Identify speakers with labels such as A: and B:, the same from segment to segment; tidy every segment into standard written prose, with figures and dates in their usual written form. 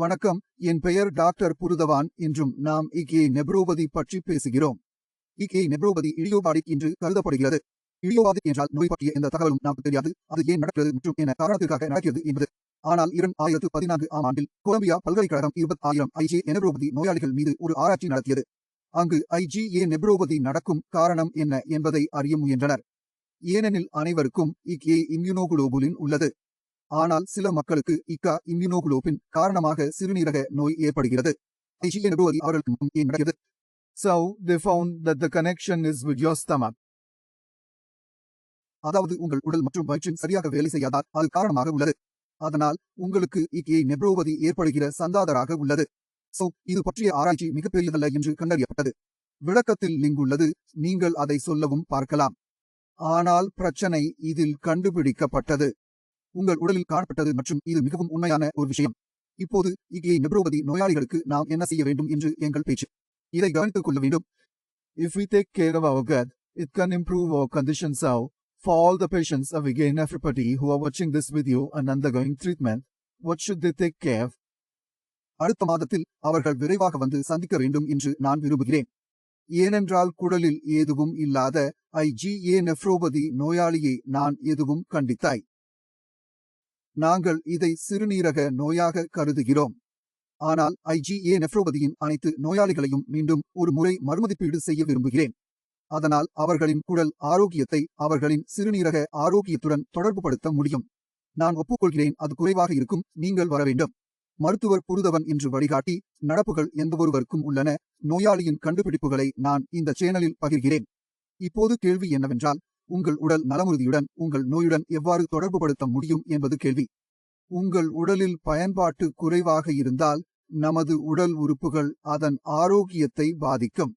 A: வணக்கம், என் பெயர் டாக்டர் புருதவான். இன்றும் நாம் இகே நெப்ரோபதி பற்றி பேசுகிறோம். இகே நெப்ரோபதி இடியோபாடிக் என்று கருதப்படுகிறது. இடியோபாடிக் என்றால் நோய் பற்றிய எந்த தகவலும் நமக்கு தெரியாது, அது ஏன் நடக்கிறது மற்றும் என்ன காரணத்திற்காக நடக்கிறது என்பது. ஆனால் 2014 ஆண்டில் கொலம்பியா பல்கலைக்கழகம் 20,000 ஐஜே நெப்ரோபதி நோயாளிகள் மீது ஒரு ஆராய்ச்சி நடத்தியது. அங்கு ஐஜே நெப்ரோபதி நடக்கும் காரணம் என்ன என்பதை அறிய முயன்றனர். ஏனெனில் அனைவருக்கும் இகே இம்யூனோகுளோபுலின் உள்ளது. ஆனால் சில மக்களுக்கு இக்கா இம்யூனோகுளோபின் காரணமாக சிறுநீரக நோய் ஏற்படுகிறது. ஐஜே நெப்ரோபதி அவர்களுக்கு ஏன் நடக்கிறது?
B: So, they found that the connection is with your stomach.
A: அதாவது உங்கள் உடல் மற்றும் வயிற்றின் சரியாக வேலை செய்யாதால் அது காரணமாக உள்ளது. அதனால் உங்களுக்கு இகே நெப்ரோபதி ஏற்படுகிற சந்தாதராக உள்ளது. இது பற்றிய ஆராய்ச்சி மிகப்பெரியதல்ல என்று கண்டறியப்பட்டது. விளக்கத்தில் லிங்க் உள்ளது, நீங்கள் அதை சொல்லவும் பார்க்கலாம். ஆனால் பிரச்சனை இதில் கண்டுபிடிக்கப்பட்டது. உங்கள் உடலில் காணப்பட்டது மற்றும் இது மிகவும் உண்மையான ஒரு விஷயம். இப்போது இகே நெப்ரோபதி நோயாளிகளுக்கு நாம் என்ன செய்ய வேண்டும் என்று எங்கள் பேச்சு. இதை கவனித்துக் கொள்ள வேண்டும்.
B: If we take care of our gut, it can improve our condition. So, for all the patients of IgA nephropathy who are watching this video and undergoing treatment, what should they take care of?
A: அடுத்த மாதத்தில் அவர்கள் விரைவாக வந்து சந்திக்க வேண்டும் என்று நான் விரும்புகிறேன். ஏனென்றால் குடலில் எதுவும் இல்லாத ஐஜே நெப்ரோபதி நோயாளியை நான் எதுவும் கண்டித்தாய். நாங்கள் இதை சிறுநீரக நோயாக கருதுகிறோம். ஆனால் ஐஜே நெப்ரோபதியின் அனைத்து நோயாளிகளையும் மீண்டும் ஒரு முறை மறுமதிப்பீடு செய்ய விரும்புகிறேன். அதனால் அவர்களின் குடல் ஆரோக்கியத்தை அவர்களின் சிறுநீரக ஆரோக்கியத்துடன் தொடர்புபடுத்த முடியும். நான் ஒப்புக்கொள்கிறேன், அது குறைவாக இருக்கும், நீங்கள் வர வேண்டும். மருத்துவர் புருதவன் என்று வழிகாட்டி நடப்புகள் எந்தவொருவருக்கும் உள்ளன. நோயாளியின் கண்டுபிடிப்புகளை நான் இந்த சேனலில் பகிர்கிறேன். இப்போது கேள்வி என்னவென்றால், உங்கள் உடல் நலமுறுதியுடன் உங்கள் நோயுடன் எவ்வாறு தொடர்புபடுத்த முடியும் என்பது கேள்வி. உங்கள் உடலில் பயன்பாட்டு குறைவாக இருந்தால் நமது உடல் உறுப்புகள் அதன் ஆரோக்கியத்தை பாதிக்கும்.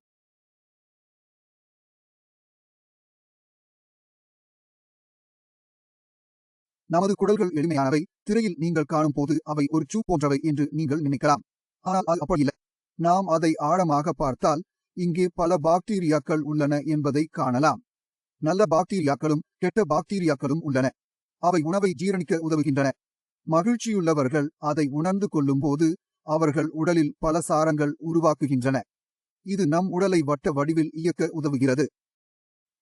A: நமது குடல்கள் எளிமையானவை. திரையில் நீங்கள் காணும் போது அவை ஒரு டியூப் போன்றவை என்று நீங்கள் நினைக்கலாம். ஆனால் அது அப்படியில்லை. நாம் அதை ஆழமாக பார்த்தால் இங்கே பல பாக்டீரியாக்கள் உள்ளன என்பதை காணலாம். நல்ல பாக்டீரியாக்களும் கெட்ட பாக்டீரியாக்களும் உள்ளன. அவை உணவை ஜீரணிக்க உதவுகின்றன. மகிழ்ச்சியுள்ளவர்கள் அதை உணர்ந்து கொள்ளும்போது அவர்கள் உடலில் பல சாரங்கள் உருவாக்குகின்றன. இது நம் உடலை வட்ட வடிவில் இயக்க உதவுகிறது.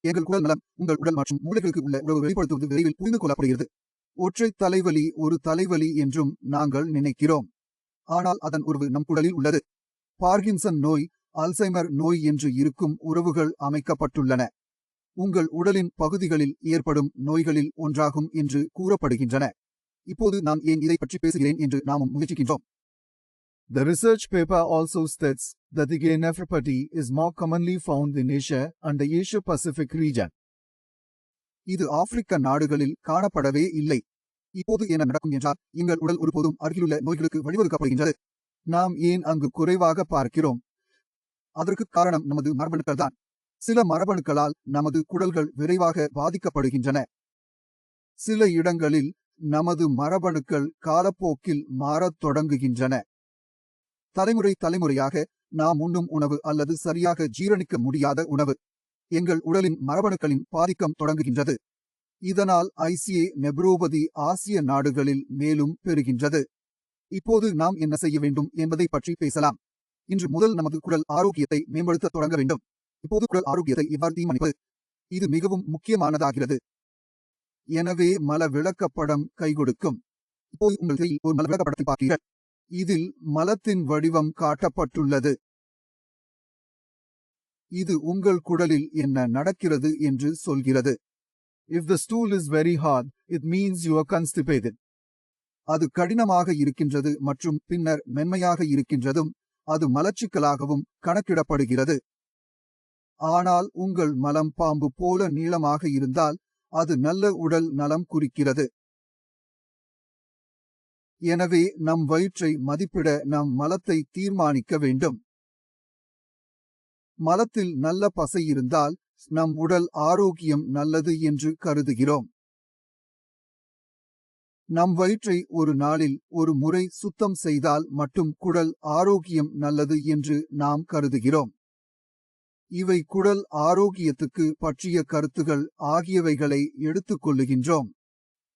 A: எங்கள் குடல் நலம் உங்கள் உடல் மற்றும் மூளைகளுக்கு உள்ள உறவு வெளிப்படுத்துவது விரைவில் புரிந்து கொள்ளப்படுகிறது. ஒற்றை தலைவலி ஒரு தலைவலி என்றும் நாங்கள் நினைக்கிறோம். ஆனால் அதன் உறவு நம் குடலில் உள்ளது. பார்கின்சன் நோய், அல்சைமர் நோய் என்று இருக்கும் உறவுகள் அமைக்கப்பட்டுள்ளன. உங்கள் உடலின் பகுதிகளில் ஏற்படும் நோய்களில் ஒன்றாகும் என்று கூறப்படுகின்றன. இப்போது நான் ஏன் இதை பற்றி பேசுகிறேன் என்று நாமும் முயற்சிக்கின்றோம்.
B: The research paper also states that IgA nephropathy is more commonly found in Asia and the Asia-Pacific region.
A: இது ஆப்பிரிக்க நாடுகளில் காணப்படவே இல்லை. இப்போது என்ன நடக்கும் என்றால், எங்கள் உடல் ஒருபோதும் அருகிலுள்ள நோய்களுக்கு வழிவகுக்கப்படுகின்றது. நாம் ஏன் அங்கு குறைவாக பார்க்கிறோம்? அதற்கு காரணம் நமது மரபணுக்கள் தான். சில மரபணுக்களால் நமது குடல்கள் விரைவாக பாதிக்கப்படுகின்றன. சில இடங்களில் நமது மரபணுக்கள் காலப்போக்கில் மாறத் தொடங்குகின்றன. தலைமுறையாக நாம் உண்ணும் உணவு அல்லது சரியாக ஜீரணிக்க முடியாத உணவு எங்கள் உடலின் மரபணுக்களின் பாதிக்கம் தொடங்குகின்றது. இதனால் ஐஜே நெப்ரோபதி ஆசிய நாடுகளில் மேலும் பெறுகின்றது. இப்போது நாம் என்ன செய்ய வேண்டும் என்பதை பற்றி பேசலாம். இன்று முதல் நமது குடல் ஆரோக்கியத்தை மேம்படுத்த தொடங்க வேண்டும். இப்போது குடல் ஆரோக்கியத்தை எவ்வாறு தீர்மானிப்பது? இது மிகவும் முக்கியமானதாகிறது. எனவே மல விளக்கப்படம் கை கொடுக்கும். இப்போது உங்கள் கையில் ஒரு மல விளக்கப்படத்தை பார்க்கிறீர்கள். இதில் மலத்தின் வடிவம் காட்டப்பட்டுள்ளது. இது உங்கள் குடலில் என்ன நடக்கிறது என்று சொல்கிறது.
B: If the stool is very hard, it means you are constipated.
A: அது கடினமாக இருக்கின்றது மற்றும் பின்னர் மென்மையாக இருக்கின்றதும் அது மலச்சிக்கலாகவும் கணக்கிடப்படுகிறது. ஆனால் உங்கள் மலம் பாம்பு போல நீளமாக இருந்தால் அது நல்ல உடல் நலம் குறிக்கிறது. எனவே நம் வயிற்றை மதிப்பிட நம் மலத்தை தீர்மானிக்க வேண்டும். மலத்தில் நல்ல பசை இருந்தால் நம் உடல் ஆரோக்கியம் நல்லது என்று கருதுகிறோம். நம் வயிற்றை ஒரு நாளில் ஒரு முறை சுத்தம் செய்தால் மட்டும் குடல் ஆரோக்கியம் நல்லது என்று நாம் கருதுகிறோம். இவை குடல் ஆரோக்கியத்துக்கு பற்றிய கருத்துகள் ஆகியவைகளை எடுத்துக்கொள்ளுகின்றோம்.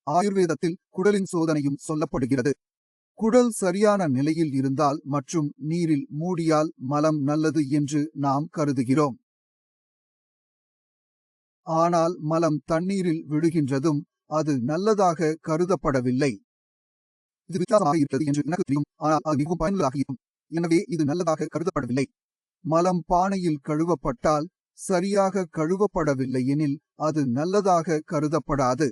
A: ஆயுர்வேதத்தில் குடலின் சோதனையும் சொல்லப்படுகிறது. குடல் சரியான நிலையில் இருந்தால் மற்றும் நீரில் மூடியால் மலம் நல்லது என்று நாம் கருதுகிறோம். ஆனால் மலம் தண்ணீரில் விழுகின்றதும் அது நல்லதாக கருதப்படவில்லை. இது வித்தியாசமாக இருக்கிறது என்று எனக்கு தெரியும், ஆனால் அது மிகவும் பயனுள்ளதாக இருக்கும். எனவே இது நல்லதாக கருதப்படவில்லை. மலம் பானையில் கழுவப்பட்டால் சரியாக கழுவப்படவில்லை எனில் அது நல்லதாக கருதப்படாது.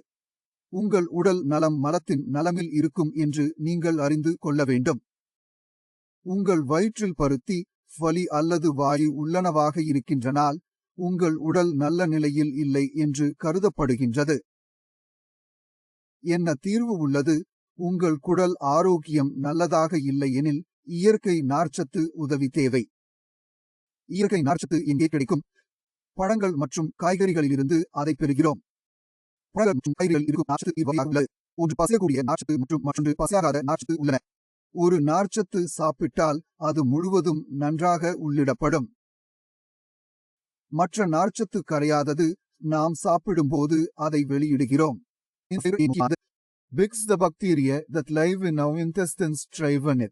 A: உங்கள் உடல் நலம் மலத்தின் நலமில் இருக்கும் என்று நீங்கள் அறிந்து கொள்ள வேண்டும். உங்கள் வயிற்றில் பருத்தி, வலி அல்லது வாயு உள்ளனவாக இருக்கின்றனால் உங்கள் உடல் நல்ல நிலையில் இல்லை என்று கருதப்படுகின்றது. என்ன தீர்வு உள்ளது? உங்கள் குடல் ஆரோக்கியம் நல்லதாக இல்லை எனில் இயற்கை நார்ச்சத்து உதவி தேவை. இயற்கை நார்ச்சத்து எங்கே கிடைக்கும்? பழங்கள் மற்றும் காய்கறிகளிலிருந்து அதை பெறுகிறோம். பழங்கள் மற்றும் காய்கறிகளில் இருக்கும் நார்ச்சத்து இவ்வகையாக உள்ளது. ஒன்று பசையக்கூடிய நார்ச்சத்து மற்றும் மற்றொன்று பசையாகாத நார்ச்சத்து உள்ளன. ஒரு நார்ச்சத்து சாப்பிட்டால் அது முழுவதும் நன்றாக உள்ளிடப்படும். மற்ற நார்ச்சத்து கரையாதது. நாம் சாப்பிடும்போது அதை வெளியிடுகிறோம்.
B: Bix the bacteria that live in our intestines thrive on it.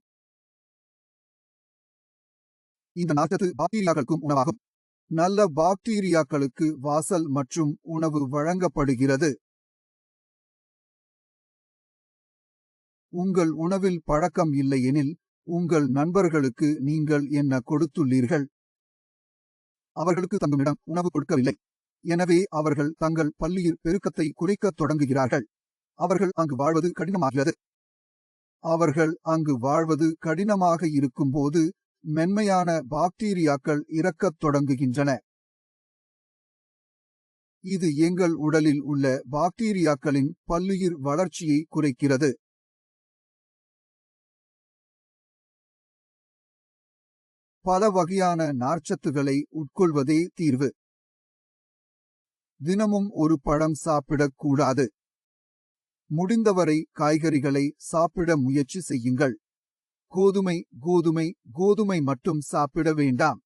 A: இந்த நார்ச்சத்து பாக்டீரியாக்களுக்கும் உணவாகும். நல்ல பாக்டீரியாக்களுக்கு வாசல் மற்றும் உணவு வழங்கப்படுகிறது. உங்கள் உணவில் பழக்கம் இல்லையெனில் உங்கள் நண்பர்களுக்கு நீங்கள் என்ன கொடுத்துள்ளீர்கள்? அவர்களுக்கு தங்குமிடம் உணவு கொடுக்கவில்லை. எனவே அவர்கள் தங்கள் பல்லுயிர் பெருக்கத்தை குறைக்கத் தொடங்குகிறார்கள். அவர்கள் அங்கு வாழ்வது கடினமாகிறது. அவர்கள் அங்கு வாழ்வது கடினமாக இருக்கும்போது மென்மையான பாக்டீரியாக்கள் இறக்கத் தொடங்குகின்றன. இது எங்கள் உடலில் உள்ள பாக்டீரியாக்களின் பல்லுயிர் வளர்ச்சியை குறைக்கிறது. பல வகையான நார்ச்சத்துகளை உட்கொள்வதே தீர்வு. தினமும் ஒரு பழம் சாப்பிடக்கூடாது. முடிந்தவரை காய்கறிகளை சாப்பிட முயற்சி செய்யுங்கள். கோதுமை மட்டும் சாப்பிட வேண்டாம்.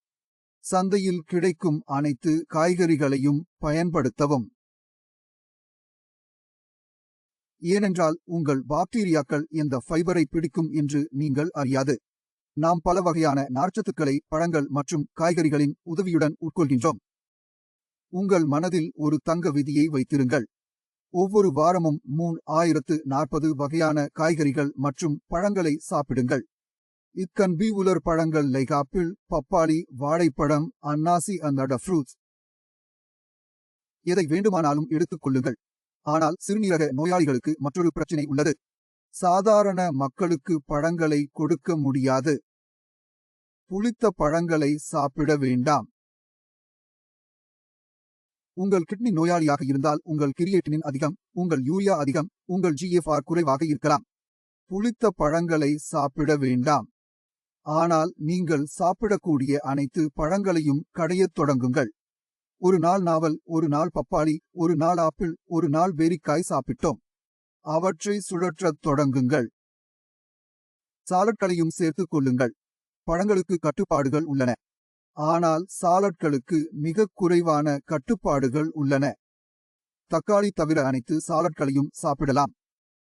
A: சந்தையில் கிடைக்கும் அனைத்து காய்கறிகளையும் பயன்படுத்தவும். ஏனென்றால் உங்கள் பாக்டீரியாக்கள் எந்த ஃபைபரை பிடிக்கும் என்று நீங்கள் அறியாது. நாம் பல வகையான நார்ச்சத்துக்களை பழங்கள் மற்றும் காய்கறிகளின் உதவியுடன் உட்கொள்கின்றோம். உங்கள் மனதில் ஒரு தங்க விதியை வைத்திருங்கள். ஒவ்வொரு வாரமும் 3040 வகையான காய்கறிகள் மற்றும் பழங்களை சாப்பிடுங்கள். இக்கன்பி உலர் பழங்கள் லைக் ஆப்பிள், பப்பாளி, வாழைப்பழம், அன்னாசி and other fruits. எதை வேண்டுமானாலும் எடுத்துக் கொள்ளுங்கள். ஆனால் சிறுநீரக நோயாளிகளுக்கு மற்றொரு பிரச்சினை உள்ளது. சாதாரண மக்களுக்கு பழங்களை கொடுக்க முடியாது. புளித்த பழங்களை சாப்பிட வேண்டாம். உங்கள் கிட்னி நோயாளியாக இருந்தால் உங்கள் கிரியேட்டினின் அதிகம், உங்கள் யூரியா அதிகம், உங்கள் GFR குறைவாக இருக்கலாம். புளித்த பழங்களை சாப்பிட வேண்டாம். ஆனால் நீங்கள் சாப்பிடக்கூடிய அனைத்து பழங்களையும் கடையத் தொடங்குங்கள். ஒரு நாள் நாவல், ஒரு நாள் பப்பாளி, ஒரு நாள் ஆப்பிள், ஒரு நாள் பேரிக்காய் சாப்பிட்டோம். அவற்றை சுழற்றத் தொடங்குங்கள். சாலட்களையும் சேர்த்துக் கொள்ளுங்கள். பழங்களுக்கு கட்டுப்பாடுகள் உள்ளன. ஆனால் சாலட்களுக்கு மிக குறைவான கட்டுப்பாடுகள் உள்ளன. தக்காளி தவிர அனைத்து சாலட்களையும் சாப்பிடலாம்.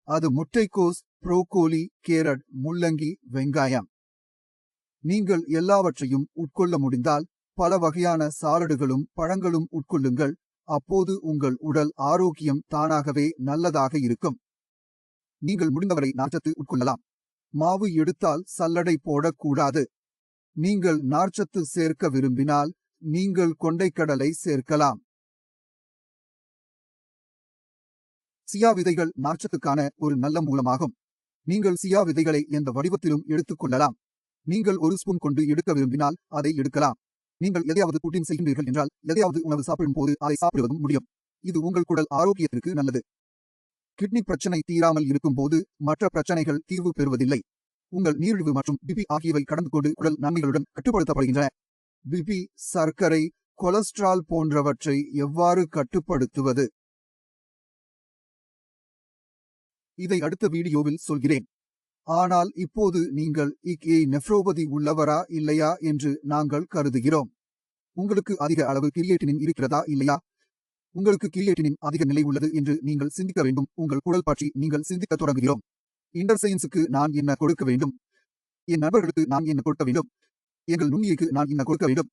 A: அது முட்டைக்கோஸ், புரோக்கோலி, கேரட், முள்ளங்கி, வெங்காயம். நீங்கள் எல்லாவற்றையும் உட்கொள்ள முடிந்தால் பல வகையான சாலடுகளும் பழங்களும் உட்கொள்ளுங்கள். அப்போது உங்கள் உடல் ஆரோக்கியம் தானாகவே நல்லதாக இருக்கும். நீங்கள் முடிந்தவரை நார்ச்சத்து உட்கொள்ளலாம். மாவு எடுத்தால் சல்லடை போடக்கூடாது. நீங்கள் நார்ச்சத்து சேர்க்க விரும்பினால் நீங்கள் கொண்டைக்கடலை சேர்க்கலாம். சியா விதைகள் நார்ச்சத்துக்கான ஒரு நல்ல மூலமாகும். நீங்கள் சியா விதைகளை எந்த வடிவத்திலும் எடுத்துக் கொள்ளலாம். நீங்கள் ஒரு ஸ்பூன் கொண்டு எடுக்க விரும்பினால் அதை எடுக்கலாம். நீங்கள் எதையாவது புரோட்டீன் செய்கின்றீர்கள் என்றால் எதையாவது உணவு சாப்பிடும் போது அதை சாப்பிடுவதும் முடியும். இது உங்கள் குடல் ஆரோக்கியத்திற்கு நல்லது. கிட்னி பிரச்சனை தீராமல் இருக்கும்போது மற்ற பிரச்சனைகள் தீர்வு பெறுவதில்லை. உங்கள் நீரிழிவு மற்றும் பிபி ஆகியவை கடந்து கொண்டு உடல் நன்மைகளுடன் கட்டுப்படுத்தப்படுகின்றன. பிபி, சர்க்கரை, கொலஸ்ட்ரால் போன்றவற்றை எவ்வாறு கட்டுப்படுத்துவது? இதை அடுத்த வீடியோவில் சொல்கிறேன். ஆனால் இப்போது நீங்கள் நெஃப்ரோபதி உள்ளவரா இல்லையா என்று நாங்கள் கருதுகிறோம். உங்களுக்கு அதிக அளவு கிரியேட்டினின் இருக்கிறதா இல்லையா? உங்களுக்கு கிரியேட்டினின் அதிக நிலை உள்ளது என்று நீங்கள் சிந்திக்க வேண்டும். உங்கள் குடல் பற்றி நீங்கள் சிந்திக்கத் தொடங்குகிறோம். இன்டர்செயின்ஸுக்கு நான் என்ன கொடுக்க வேண்டும்? என் நண்பர்களுக்கு நான் என்ன கொடுக்க வேண்டும்? எங்கள் நுண்ணியைக்கு நான் என்ன கொடுக்க வேண்டும்?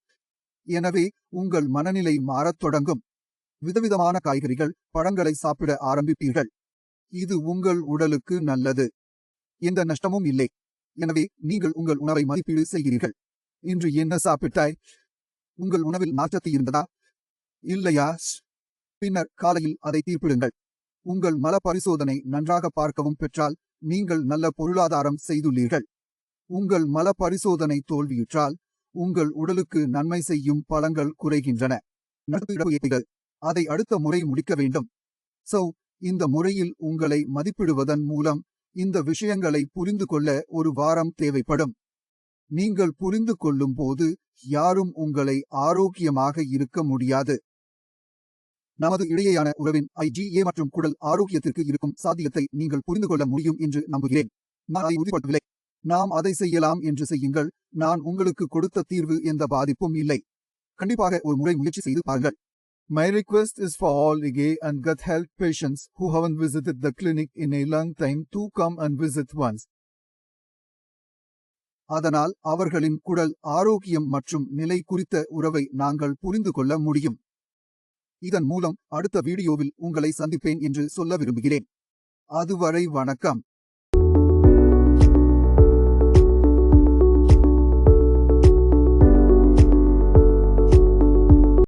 A: எனவே உங்கள் மனநிலை மாறத் தொடங்கும். விதவிதமான காய்கறிகள், பழங்களை சாப்பிட ஆரம்பிப்பீர்கள். இது உங்கள் உடலுக்கு நல்லது. எந்த நஷ்டமும் இல்லை. எனவே நீங்கள் உங்கள் உணவை மதிப்பீடு செய்கிறீர்கள்.
B: இன்று என்ன சாப்பிட்டாய்?
A: உங்கள் உணவில் நார்ச்சத்து இருந்ததா? இல்லையா? பின்னர் காலையில் அதை தீர்ப்பிடுங்கள். உங்கள் மல பரிசோதனை நன்றாக பார்க்கவும் பெற்றால் நீங்கள் நல்ல பொருளாதாரம் செய்துள்ளீர்கள். உங்கள் மல பரிசோதனை தோல்வியுற்றால் உங்கள் உடலுக்கு நன்மை செய்யும் பலங்கள் குறைகின்றன. நடப்பு அதை அடுத்த முறை முடிக்க வேண்டும். இந்த முறையில் உங்களை மதிப்பிடுவதன் மூலம் இந்த விஷயங்களை புரிந்து கொள்ள ஒரு வாரம் தேவைப்படும். நீங்கள் புரிந்து கொள்ளும் போது யாரும் உங்களை ஆரோக்கியமாக இருக்க முடியாது. நமது இடையேயான உறவின் IgA மற்றும் குடல் ஆரோக்கியத்திற்கு இருக்கும் சாத்தியத்தை நீங்கள் புரிந்து கொள்ள முடியும் என்று நம்புகிறேன். நான் அதை உறுதிப்படுத்தவில்லை. நாம் அதை செய்யலாம் என்று செய்யுங்கள். நான் உங்களுக்கு கொடுத்த தீர்வு எந்த பாதிப்பும் இல்லை. கண்டிப்பாக ஒரு முறை முயற்சி செய்து பாருங்கள்.
B: My request is for all IgA and gut health patients who haven't visited the clinic in a long time to come and visit once.
A: அதனால் அவர்களின் குடல் ஆரோக்கியம் மற்றும் நிலை குறித்த உறவை நாங்கள் புரிந்து கொள்ள முடியும். இதன் மூலம் அடுத்த வீடியோவில் உங்களை சந்திப்பேன் என்று சொல்ல விரும்புகிறேன். அதுவரை வணக்கம்.